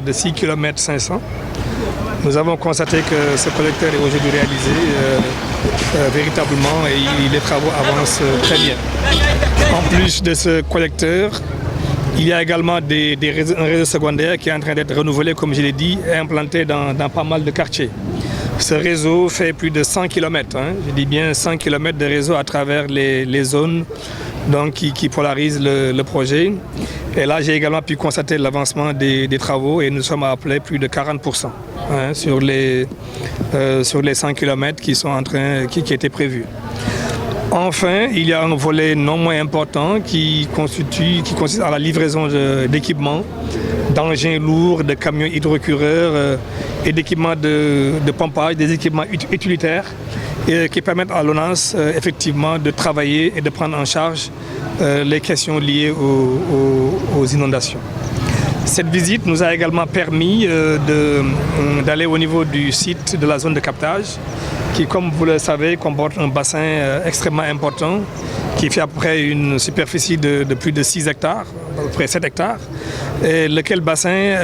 de 6 km 500. Nous avons constaté que ce collecteur est aujourd'hui réalisé véritablement et les travaux avancent très bien. En plus de ce collecteur, il y a également un réseau secondaire qui est en train d'être renouvelé, comme je l'ai dit, et implanté dans pas mal de quartiers. Ce réseau fait plus de 100 km, je dis bien 100 km de réseau à travers les zones donc, qui polarisent le projet. Et là, j'ai également pu constater l'avancement des travaux et nous sommes appelés plus de 40% sur les 100 km qui étaient prévus. Enfin, il y a un volet non moins important qui consiste à la livraison d'équipements, d'engins lourds, de camions hydrocureurs et d'équipements de pompage, des équipements utilitaires et qui permettent à l'ONAS effectivement de travailler et de prendre en charge les questions liées aux inondations. Cette visite nous a également permis d'aller au niveau du site de la zone de captage qui, comme vous le savez, comporte un bassin extrêmement important qui fait à peu près une superficie de plus de 6 hectares, à peu près 7 hectares, et lequel bassin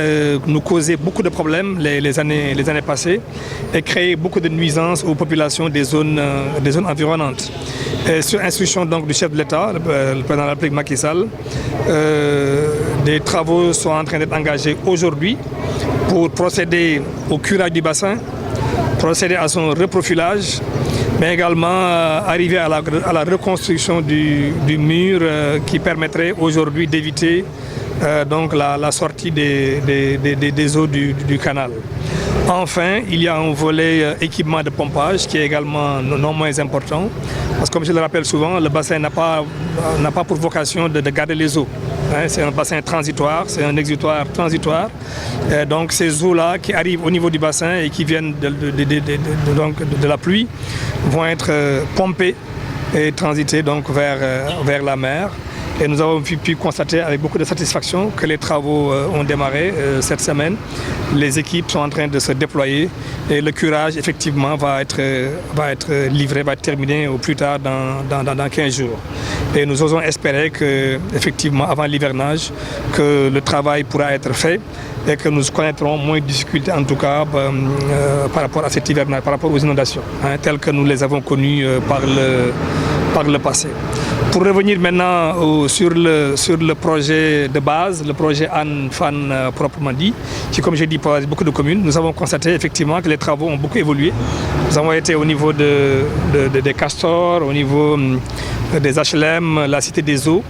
nous causait beaucoup de problèmes les années passées et créait beaucoup de nuisances aux populations des zones environnantes. Et sur instruction donc, du chef de l'État, le président de la République Macky Sall, des travaux sont en train d'être engagés aujourd'hui pour procéder au curage du bassin, procéder à son reprofilage, mais également arriver à la reconstruction du mur qui permettrait aujourd'hui d'éviter donc la sortie des eaux du canal. Enfin, il y a un volet équipement de pompage qui est également non moins important, parce que comme je le rappelle souvent, le bassin n'a pas pour vocation de garder les eaux. C'est un bassin transitoire, c'est un exutoire transitoire. Donc ces eaux-là qui arrivent au niveau du bassin et qui viennent de la pluie vont être pompées et transitées donc vers la mer. Et nous avons pu constater avec beaucoup de satisfaction que les travaux ont démarré cette semaine. Les équipes sont en train de se déployer et le curage effectivement va être livré, va être terminé au plus tard dans 15 jours. Et nous osons espérer que, effectivement, avant l'hivernage, que le travail pourra être fait et que nous connaîtrons moins de difficultés, en tout cas, par rapport à cet hivernage, par rapport aux inondations, telles que nous les avons connues par le passé. Pour revenir maintenant sur le projet de base, le projet Hann-Fann proprement dit, qui, comme j'ai dit, pose beaucoup de communes, nous avons constaté effectivement que les travaux ont beaucoup évolué. Nous avons été au niveau des castors, au niveau des HLM, la Cité des Eaux.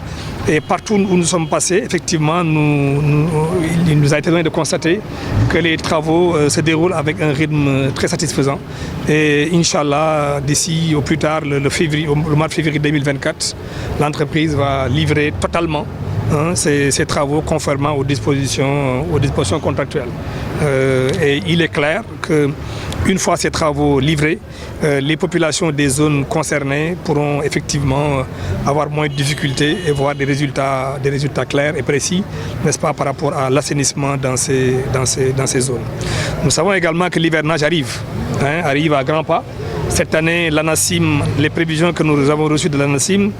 Et partout où nous sommes passés, effectivement, il nous a été donné de constater que les travaux se déroulent avec un rythme très satisfaisant. Et Inch'Allah, d'ici au plus tard, le mois de février 2024, l'entreprise va livrer totalement ces travaux conformément aux dispositions contractuelles. Et il est clair qu'une fois ces travaux livrés, les populations des zones concernées pourront effectivement avoir moins de difficultés et voir des résultats clairs et précis, n'est-ce pas, par rapport à l'assainissement dans ces zones. Nous savons également que l'hivernage arrive à grands pas. Cette année, l'ANACIM, les prévisions que nous avons reçues de l'ANACIM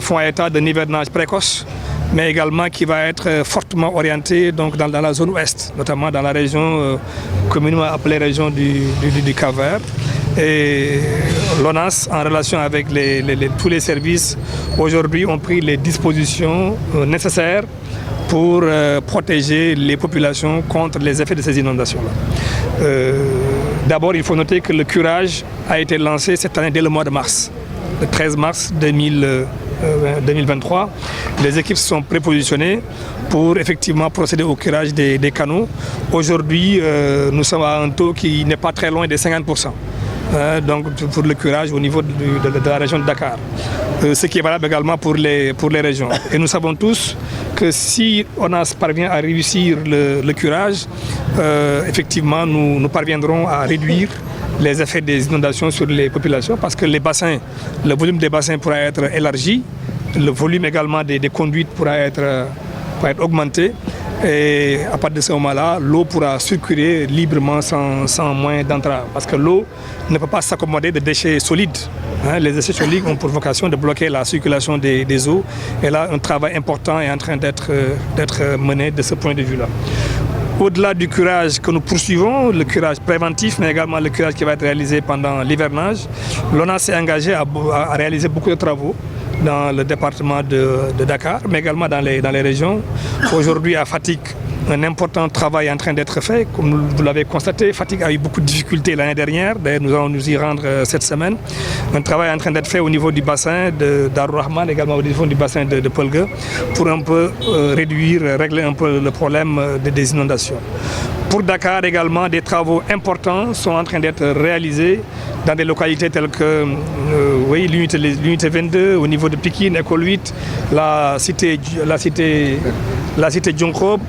font état d'un hivernage précoce, mais également qui va être fortement orienté donc, dans la zone ouest, notamment dans la région communément appelée région du Cap-Vert. Et l'ONAS, en relation avec tous les services, aujourd'hui ont pris les dispositions nécessaires pour protéger les populations contre les effets de ces inondations-là. D'abord, il faut noter que le curage a été lancé cette année dès le mois de mars, le 13 mars 2023. Les équipes se sont prépositionnées pour effectivement procéder au curage des canaux. Aujourd'hui, nous sommes à un taux qui n'est pas très loin des 50%. Donc pour le curage au niveau de la région de Dakar, ce qui est valable également pour les régions. Et nous savons tous que si on parvient à réussir le curage, effectivement nous parviendrons à réduire les effets des inondations sur les populations parce que le volume des bassins pourra être élargi, le volume également des conduites pourra être augmenté. Et à partir de ce moment-là, l'eau pourra circuler librement sans moins d'entrave. Parce que l'eau ne peut pas s'accommoder de déchets solides. Les déchets solides ont pour vocation de bloquer la circulation des eaux. Et là, un travail important est en train d'être mené de ce point de vue-là. Au-delà du curage que nous poursuivons, le curage préventif, mais également le curage qui va être réalisé pendant l'hivernage, l'ONAS s'est engagé à réaliser beaucoup de travaux dans le département de Dakar, mais également dans les régions. Aujourd'hui, à Fatick, un important travail est en train d'être fait. Comme vous l'avez constaté, Fatick a eu beaucoup de difficultés l'année dernière. D'ailleurs, nous allons nous y rendre cette semaine. Un travail est en train d'être fait au niveau du bassin de Darou Rahman, également au niveau du bassin de Polgue, pour un peu régler un peu le problème des inondations. Pour Dakar également, des travaux importants sont en train d'être réalisés dans des localités telles que l'unité 22, au niveau de Pikine, École 8, la cité Djonkrob,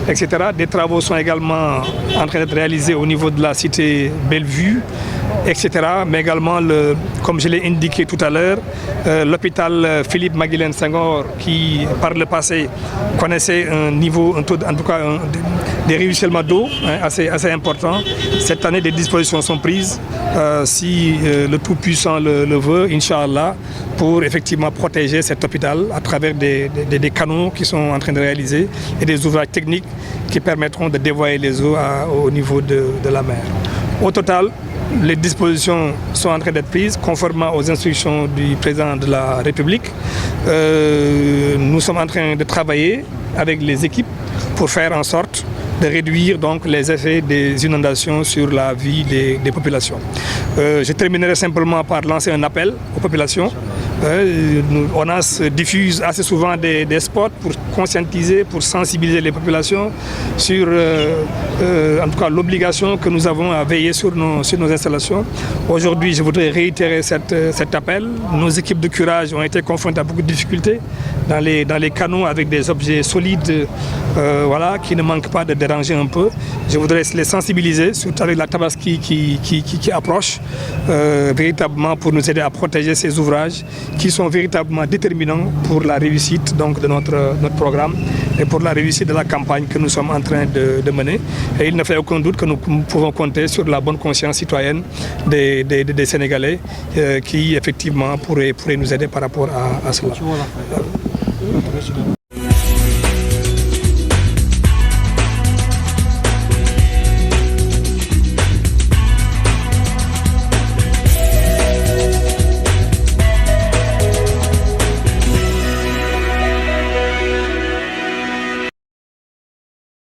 etc. Des travaux sont également en train d'être réalisés au niveau de la cité Bellevue, etc. Mais également, comme je l'ai indiqué tout à l'heure, l'hôpital Philippe Maguilène Senghor, qui par le passé connaissait un taux, en tout cas des ruissellements d'eau assez important. Cette année, des dispositions sont prises, si le Tout-Puissant le veut, Inch'Allah, pour effectivement protéger cet hôpital à travers des canaux qui sont en train de réaliser et des ouvrages techniques qui permettront de dévoyer les eaux au niveau de la mer. Au total, les dispositions sont en train d'être prises conformément aux instructions du président de la République. Nous sommes en train de travailler avec les équipes pour faire en sorte de réduire donc les effets des inondations sur la vie des populations. Je terminerai simplement par lancer un appel aux populations. ONAS diffuse assez souvent des spots pour conscientiser, pour sensibiliser les populations sur en tout cas l'obligation que nous avons à veiller sur nos installations. Aujourd'hui, je voudrais réitérer cet appel. Nos équipes de curage ont été confrontées à beaucoup de difficultés dans les canaux avec des objets solides qui ne manquent pas de déranger un peu. Je voudrais les sensibiliser, surtout avec la Tabaski qui approche, véritablement pour nous aider à protéger ces ouvrages qui sont véritablement déterminants pour la réussite donc, de notre programme et pour la réussite de la campagne que nous sommes en train de mener. Et il ne fait aucun doute que nous pouvons compter sur la bonne conscience citoyenne des Sénégalais qui effectivement pourraient nous aider par rapport à cela.